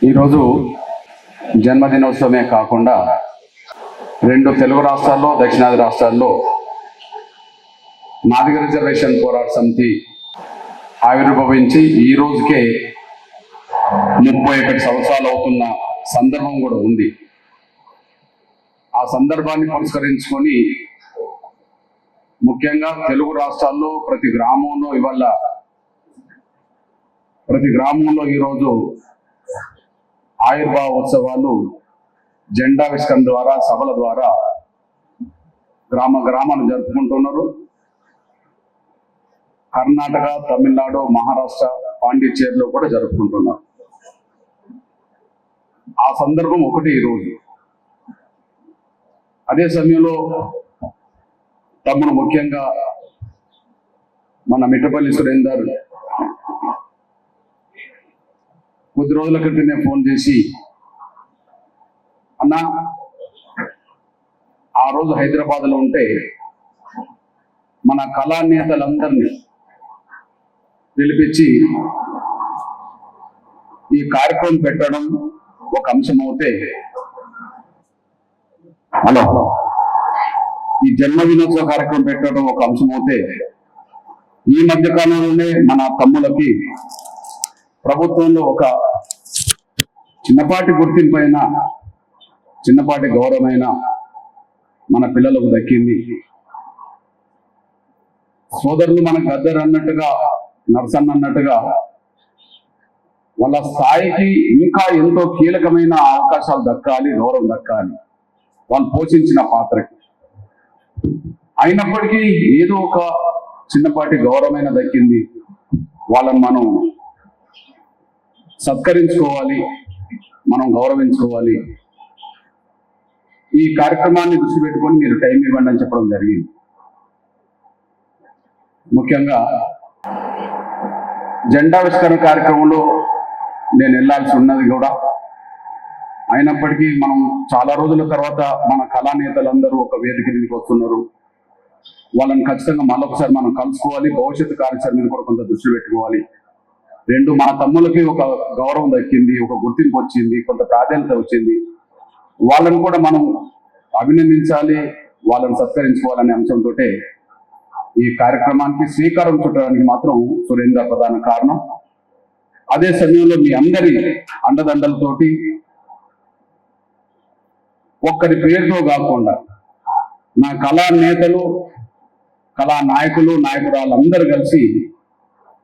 ఈరోజు జన్మదినోత్సవమే కాకుండా 2 తెలుగు రాష్ట్రాల్లో, దక్షిణాది రాష్ట్రాల్లో మాదిగ రిజర్వేషన్ పోరాట సమితి ఆవిర్భవించి ఈ రోజుకే 31 సంవత్సరాలు అవుతున్న సందర్భం కూడా ఉంది. ఆ సందర్భాన్ని పురస్కరించుకొని ముఖ్యంగా తెలుగు రాష్ట్రాల్లో ప్రతి గ్రామంలో ఈరోజు ఆవిర్భావ ఉత్సవాలు జెండావిష్కరణ ద్వారా, సభల ద్వారా గ్రామాలు జరుపుకుంటున్నారు. కర్ణాటక, తమిళనాడు, మహారాష్ట్ర, పాండిచ్చేరిలో కూడా జరుపుకుంటున్నారు. ఆ సందర్భం ఒకటి ఈరోజు. అదే సమయంలో తమ్ముడు ముఖ్యంగా మన మిట్టపల్లి సురేందర్ కొద్ది రోజుల క్రితమే ఫోన్ చేసి, అన్న ఆ రోజు హైదరాబాద్లో ఉంటే మన కళానేతలందరినీ పిలిపించి ఈ కార్యక్రమం పెట్టడం ఒక అంశం అవుతే, ఈ జన్మదినోత్సవ కార్యక్రమం పెట్టడం ఒక అంశం అవుతే, ఈ మధ్య కాలంలోనే మన తమ్ములకి ప్రభుత్వంలో ఒక చిన్నపాటి గుర్తింపైన, చిన్నపాటి గౌరవమైన మన పిల్లలకు దక్కింది. సోదరులు మన గద్దర్ అన్నట్టుగా, నర్సన్ అన్నట్టుగా వాళ్ళ స్థాయికి ఇంకా ఎంతో కీలకమైన అవకాశాలు దక్కాలి, గౌరవం దక్కాలి వాళ్ళు పోషించిన పాత్రకి. అయినప్పటికీ ఏదో ఒక చిన్నపాటి గౌరవమైన దక్కింది, వాళ్ళని మనం సత్కరించుకోవాలి, మనం గౌరవించుకోవాలి. ఈ కార్యక్రమాన్ని దృష్టి పెట్టుకొని మీరు టైం ఇవ్వండి అని చెప్పడం జరిగింది. ముఖ్యంగా జెండావిష్కరణ కార్యక్రమంలో నేను వెళ్ళాల్సి ఉన్నది కూడా. అయినప్పటికీ మనం చాలా రోజుల తర్వాత మన కళానేతలందరూ ఒక వేదిక మీదకి వస్తున్నారు. వాళ్ళని ఖచ్చితంగా మళ్ళొకసారి మనం కలుసుకోవాలి. భవిష్యత్తు కార్యాచరణ మీద కూడా కొంత దృష్టి పెట్టుకోవాలి. 2 మన తమ్ములకి ఒక గౌరవం దక్కింది, ఒక గుర్తింపు వచ్చింది, కొంత ప్రాధాన్యత వచ్చింది. వాళ్ళని కూడా మనం అభినందించాలి, వాళ్ళని సత్కరించుకోవాలనే అంశంతో ఈ కార్యక్రమానికి శ్రీకారం చుట్టడానికి మాత్రం సురేందర్ ప్రధాన కారణం. అదే సమయంలో మీ అందరి అండదండలతోటి ఒక్కరి పేరుతో కాకుండా నా కళా నేతలు, కళా నాయకులు, నాయకురాళ్ళందరూ కలిసి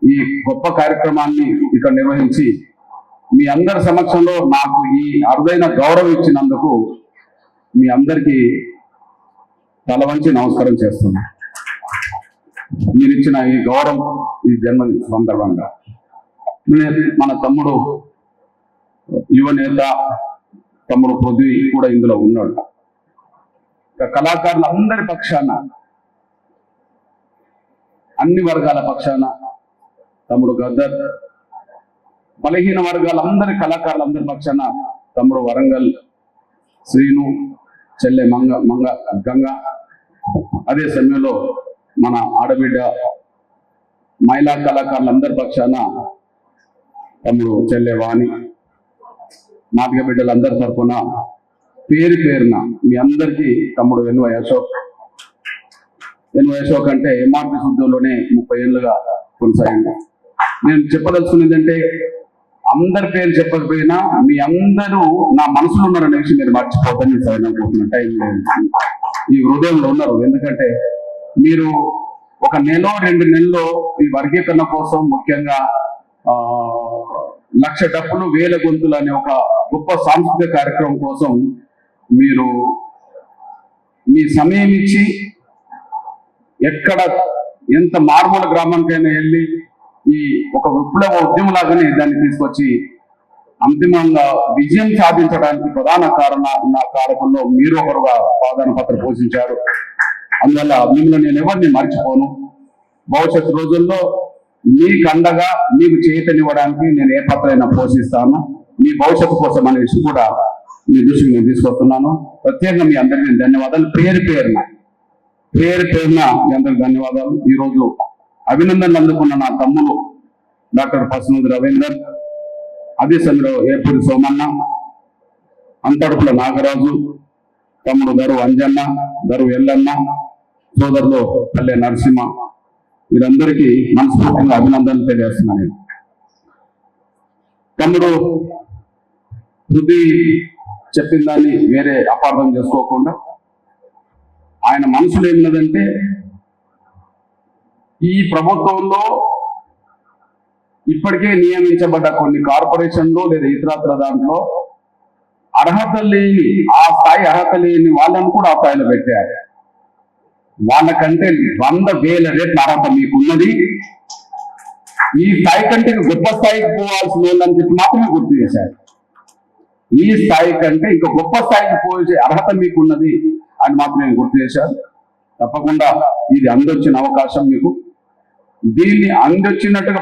ఈ గొప్ప కార్యక్రమాన్ని ఇక్కడ నిర్వహించి మీ అందరి సమక్షంలో నాకు ఈ అరుదైన గౌరవం ఇచ్చినందుకు మీ అందరికీ తల వంచి నమస్కారం చేస్తున్నా. మీరు ఇచ్చిన ఈ గౌరవం, ఈ జన్మదిన సందర్భంగా మన తమ్ముడు యువనేత తమ్ముడు పృథ్వీ కూడా ఇందులో ఉన్నాడు. కళాకారులందరి పక్షాన, అన్ని వర్గాల పక్షాన తమ్ముడు గద్దర్, బలహీన వర్గాలందరి కళాకారులందరి పక్షాన తమ్ముడు వరంగల్ శ్రీను, చెల్లె గంగ, అదే సమయంలో మన ఆడబిడ్డ మహిళా కళాకారులందరి పక్షాన తమ్ముడు చెల్లె వాణి, మాదిగ బిడ్డలందరి తరఫున పేరు పేరున మీ అందరికీ తమ్ముడు ఎన్వై అశోక్ అంటే ఎంఆర్పి ఉద్యోగంలోనే 30 ఏళ్ళుగా కొనసాగింది. నేను చెప్పదలుచుకున్నది అంటే, అందరి పేరు చెప్పకపోయినా మీ అందరూ నా మనసులో ఉన్నారనే విషయం మీరు మర్చిపోతాను. అనుకుంటున్న టైం లేదు, ఈ హృదయంలో ఉన్నారు. ఎందుకంటే మీరు ఒక 1-2 నెలల్లో ఈ వర్గీకరణ కోసం, ముఖ్యంగా 1,00,000 డప్పులు 1000 గొంతులు అనే ఒక గొప్ప సాంస్కృతిక కార్యక్రమం కోసం మీరు మీ సమయం ఇచ్చి ఎక్కడ ఎంత మారుమూల గ్రామానికైనా వెళ్ళి ఈ ఒక విప్లవ ఉద్యమంలాగానే దాన్ని తీసుకొచ్చి అంతిమంగా విజయం సాధించడానికి ప్రధాన కారకుల్లో మీరు ఒకరుగా ప్రాధాన్య పాత్ర పోషించారు. అందువల్ల మిమ్మల్ని నేను ఎవరిని మర్చిపోను. భవిష్యత్తు రోజుల్లో మీకు అండగా, మీకు చైతన్యవ్వడానికి నేను ఏ పాత్రైనా పోషిస్తాను. మీ భవిష్యత్తు కోసం అనే విషయం కూడా మీ దృష్టికి నేను తీసుకొస్తున్నాను. ప్రత్యేకంగా మీ అందరికీ నేను ధన్యవాదాలు. పేరు పేరున మీ అందరికి ధన్యవాదాలు. ఈరోజు అభినందనలు అందుకున్న నా తమ్ముడు డాక్టర్ పసునూరి రవీందర్, అదే సమయంలో ఏపూరి సోమన్న, అంతడుపుల నాగరాజు, తమ్ముడు దరు అంజన్న, దరు ఎల్లన్న, సోదరులు పల్లె నరసింహ, వీరందరికీ మనస్ఫూర్తిగా అభినందనలు తెలియజేస్తున్నాను. తమ్ముడు హృది చెప్పిన దాన్ని వేరే అపార్థం చేసుకోకుండా ఆయన మనసులో ఏమిన్నదంటే, ఈ ప్రభుత్వంలో ఇప్పటికే నియమించబడ్డ కొన్ని కార్పొరేషన్లు లేదా ఇతరత్ర దాంట్లో అర్హత లేని, ఆ స్థాయి అర్హత లేని వాళ్ళని కూడా ఆ స్థాయిలో పెట్టారు. వాళ్ళకంటే 100,000 రెట్ల అర్హత మీకున్నది. ఈ స్థాయి కంటే గొప్ప స్థాయికి పోవాల్సిన వాళ్ళని చెప్పి మాత్రమే గుర్తు చేశారు. ఈ స్థాయి కంటే ఇంకా గొప్ప స్థాయికి పోయే అర్హత మీకున్నది అని మాత్రమే గుర్తు చేశారు. తప్పకుండా ఇది అందొచ్చిన అవకాశం మీకు. దీన్ని అందొచ్చినట్టుగా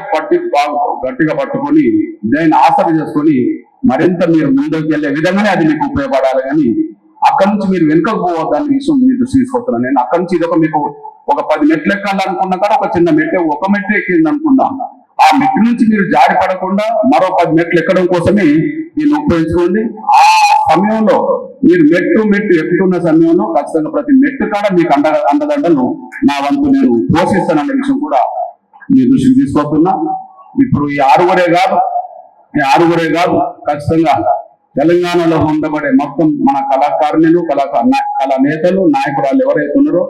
గట్టిగా పట్టుకొని దాన్ని ఆసర చేసుకొని మరింత మీరు ముందుకు వెళ్ళే విధంగానే అది మీకు ఉపయోగపడాలి. కానీ అక్కడి నుంచి మీరు వెనుకకు పోవద్దని విషయం మీరు దృష్టి తీసుకొస్తున్నాను. నేను అక్కడి నుంచి ఇదొక మీకు ఒక 10 మెట్లు ఎక్కాలనుకున్నా కదా, ఒక చిన్న మెట్టు, ఒక మెట్టు ఎక్కింది అనుకున్నా, ఆ మెట్టు నుంచి మీరు జారి పడకుండా మరో 10 మెట్లు ఎక్కడం కోసమే దీన్ని ఉపయోగించుకోండి. ఆ సమయంలో మీరు మెట్టు ఎక్కుతున్న సమయంలో ఖచ్చితంగా ప్రతి మెట్టు కాడ మీకు అండదండలు నా వంతు నేను పోషిస్తానన్న విషయం కూడా మీ దృష్టికి తీసుకొస్తున్నా. ఇప్పుడు ఈ ఆరుగురే కాదు ఖచ్చితంగా తెలంగాణలో ఉండబడే మొత్తం మన కళాకారులు, కళా నేతలు, నాయకురాలు ఎవరైతే ఉన్నారో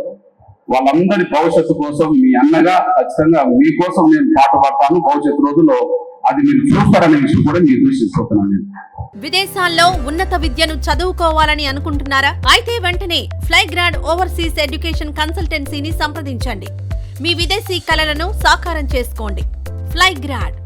వాళ్ళందరి భవిష్యత్తు కోసం మీ అన్నగా ఖచ్చితంగా మీకోసం నేను పాటుపడతాను. భవిష్యత్తు రోజుల్లో అది మీరు చూస్తారనే విషయం కూడా మీ దృష్టి తీసుకొస్తున్నాను. విదేశాల్లో ఉన్నత విద్యను చదువుకోవాలని అనుకుంటున్నారా? అయితే వెంటనే ఫ్లైగ్రాడ్ ఓవర్సీస్ ఎడ్యుకేషన్ కన్సల్టెన్సీని సంప్రదించండి. మీ విదేశీ కలలను సాకారం చేసుకోండి. ఫ్లైగ్రాడ్